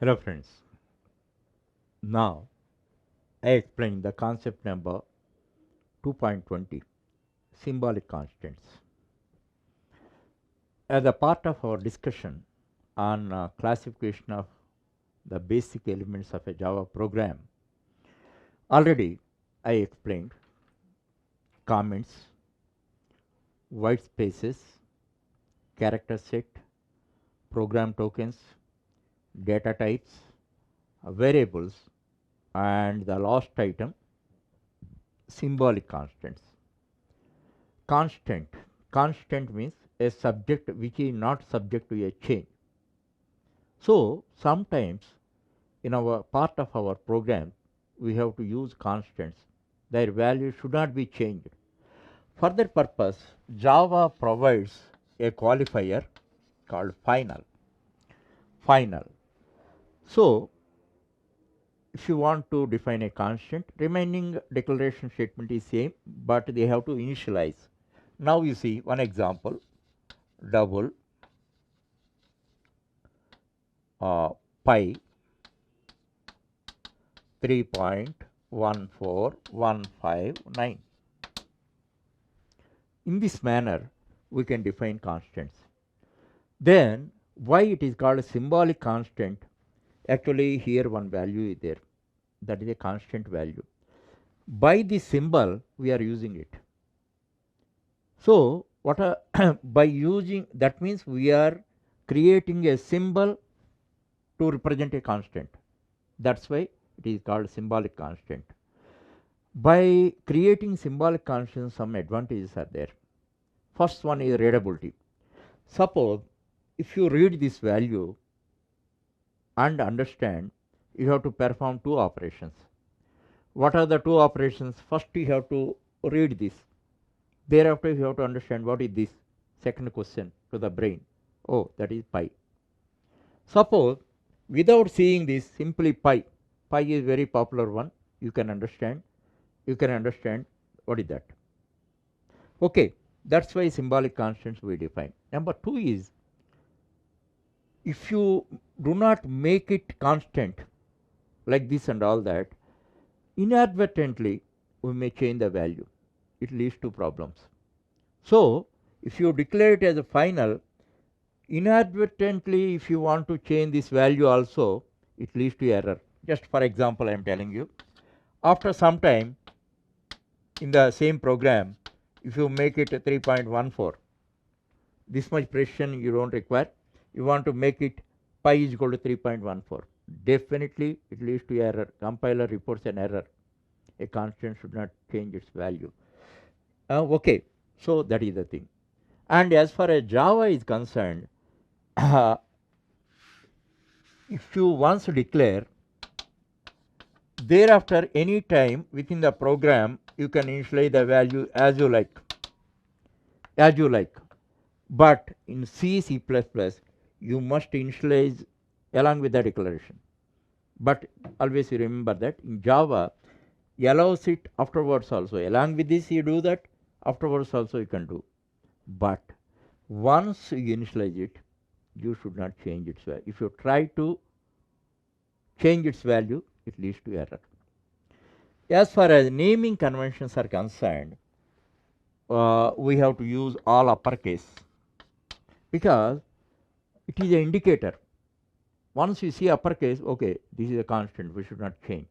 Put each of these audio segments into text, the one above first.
Hello friends, now I explain the concept number 2.20 symbolic constants. As a part of our discussion on classification of the basic elements of a Java program, already I explained comments, white spaces, character set, program tokens, data types, variables, and the last item symbolic constants. Constant. Constant means a subject which is not subject to a change. So sometimes in our part of our program we have to use constants. Their value should not be changed. For that purpose, Java provides a qualifier called final. Final. So if you want to define a constant, remaining declaration statement is same, but they have to initialize. Now you see one example, double pi 3.14159. In this manner, we can define constants. Then, why it is called a symbolic constant? Actually, here one value is there, that is a constant value. By the symbol, we are using it. So, what by using that means we are creating a symbol to represent a constant. That's why it is called symbolic constant. By creating symbolic constants, some advantages are there. First one is readability. Suppose if you read this value and understand, you have to perform two operations. What are the two operations? First, you have to read this. Thereafter, you have to understand what is this. Second question to the brain. Oh, that is pi. Suppose without seeing this, simply pi. Pi is very popular one. You can understand. You can understand what is that. Okay, that's why symbolic constants we define. Number two is, if you do not make it constant like this and all that, inadvertently we may change the value. It leads to problems. So if you declare it as a final, inadvertently if you want to change this value also, it leads to error. Just for example, I am telling you, after some time in the same program, if you make it a 3.14, this much precision you don't require, you want to make it pi is equal to 3.14, definitely it leads to error. Compiler reports an error. A constant should not change its value. Okay, so that is the thing. And as far as Java is concerned, if you once declare, thereafter any time within the program you can initialize the value as you like, as you like. But in C, C++, you must initialize along with the declaration. But always you remember that in Java, allows it afterwards also. Along with this, you do that, afterwards also you can do. But once you initialize it, you should not change its value. If you try to change its value, it leads to error. As far as naming conventions are concerned, we have to use all uppercase because it is an indicator. Once you see uppercase, okay, this is a constant, we should not change.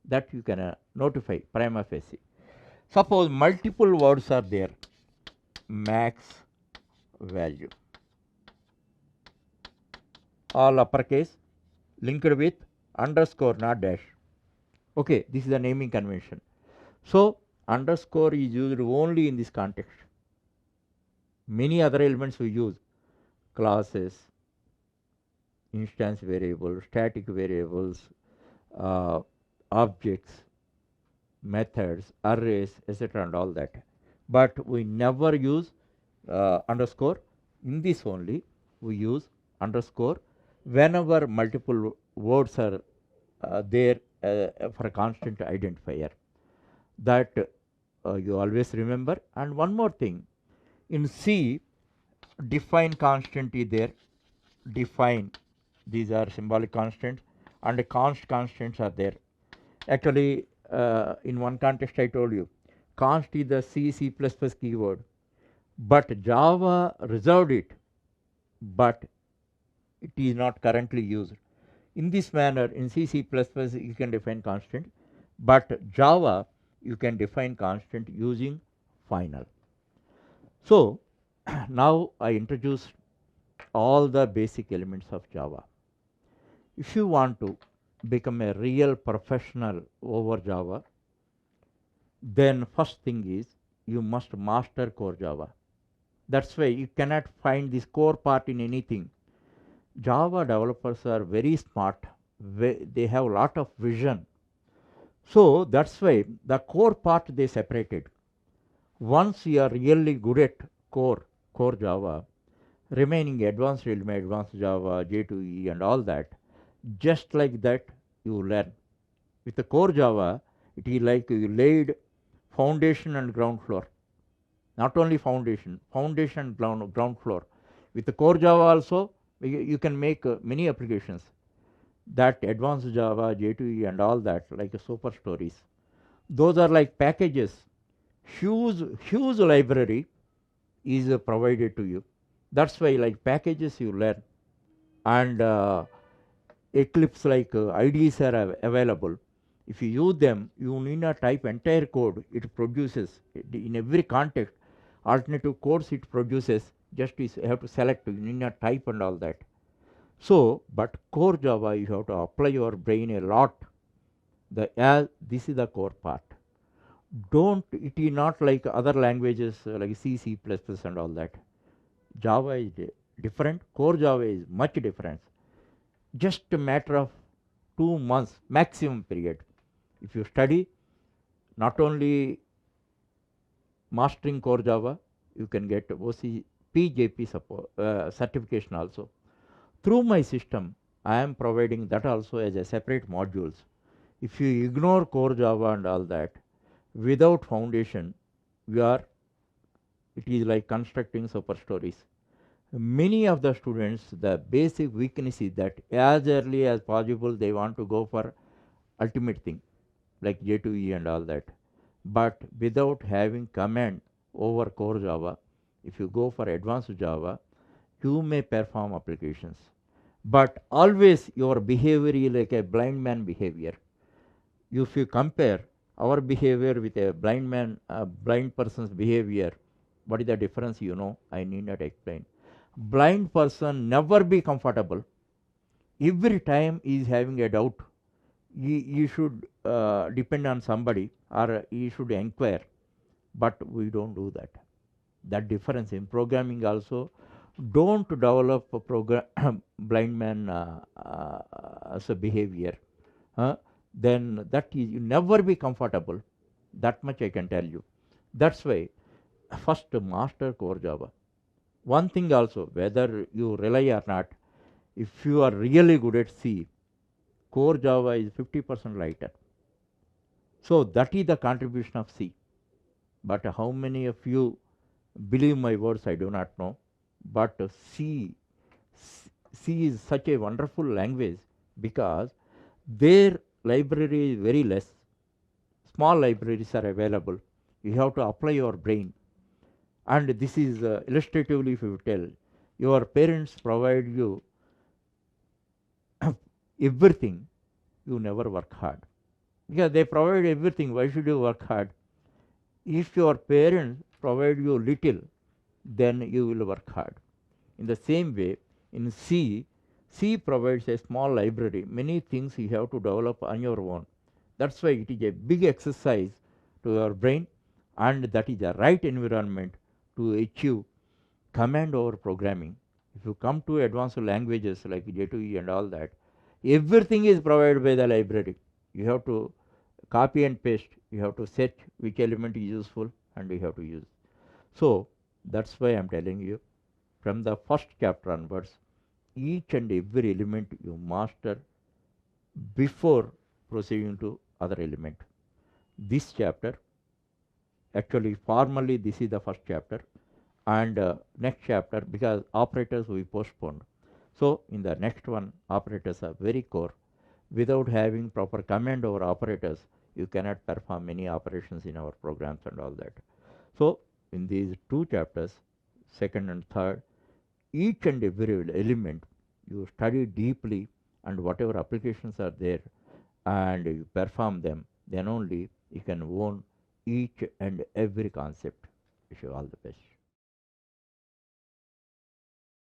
That you can notify prima facie. Suppose multiple words are there, max value, all uppercase, linked with underscore, not dash. Okay, this is the naming convention. So underscore is used only in this context. Many other elements we use, classes, instance variables, static variables, uh, objects, methods, arrays, etc., and all that. But we never use underscore. In this only we use underscore whenever multiple words are there for a constant identifier. That you always remember. And one more thing, in C, define constant is there, define These are symbolic constants, and the const constants are there. Actually, in one context I told you, const is the C, C++ keyword, but Java reserved it, but it is not currently used. In this manner, in C, C++ you can define constant, but Java you can define constant using final. So now I introduced all the basic elements of Java. If you want to become a real professional over Java, then first thing is you must master core Java. That's why you cannot find this core part in anything. Java developers are very smart. They have a lot of vision. So that's why the core part they separated. Once you are really good at core Java, remaining advanced element, advanced Java, J2E and all that, just like that you learn. With the core Java, it is like you laid foundation and ground floor. Not only foundation and ground floor. With the core Java also, you can make many applications. That advanced Java, J2E and all that, like super stories. Those are like packages. Huge library is provided to you. That's why like packages you learn. And Eclipse like IDEs are available. If you use them, you need not type entire code. It produces in every context. Alternative codes it produces. Just you have to select. You need not type and all that. So, but core Java you have to apply your brain a lot. This is the core part. Don't it is not like other languages like C, C++ and all that. Java is different. Core Java is much different. Just a matter of 2 months maximum period. If you study not only mastering core Java, you can get OCPJP certification also. Through my system, I am providing that also as a separate modules. If you ignore core Java and all that, without foundation, it is like constructing super stories. Many of the students, the basic weakness is that as early as possible they want to go for ultimate thing like J2E and all that. But without having command over core Java, if you go for advanced Java, you may perform applications. But always your behavior is like a blind man behavior. If you compare our behavior with a blind person's behavior, what is the difference? I need not explain. Blind person never be comfortable. Every time he is having a doubt, you should depend on somebody or you should inquire. But we don't do that. That difference in programming also. Don't develop a blind man as a behavior. Then that is you never be comfortable. That much I can tell you. That's why first master core Java. One thing also, whether you rely or not, if you are really good at C, core Java is 50% lighter. So that is the contribution of C. But how many of you believe my words, I do not know. But C is such a wonderful language because their library is very less. Small libraries are available. You have to apply your brain. And this is illustratively, if you tell, your parents provide you everything, you never work hard. Because they provide everything, why should you work hard? If your parents provide you little, then you will work hard. In the same way, in C provides a small library. Many things you have to develop on your own. That's why it is a big exercise to your brain, and that is the right environment to achieve command over programming. If you come to advanced languages like J2E and all that, everything is provided by the library. You have to copy and paste. You have to set which element is useful and you have to use. So that's why I am telling you from the first chapter onwards, each and every element you master before proceeding to other element. This chapter, actually formally this is the first chapter, and next chapter, because operators we postponed. So in the next one, operators are very core. Without having proper command over operators, you cannot perform many operations in our programs and all that. So in these two chapters, second and third, each and every element you study deeply, and whatever applications are there and you perform them, then only you can own each and every concept. Wish you all the best.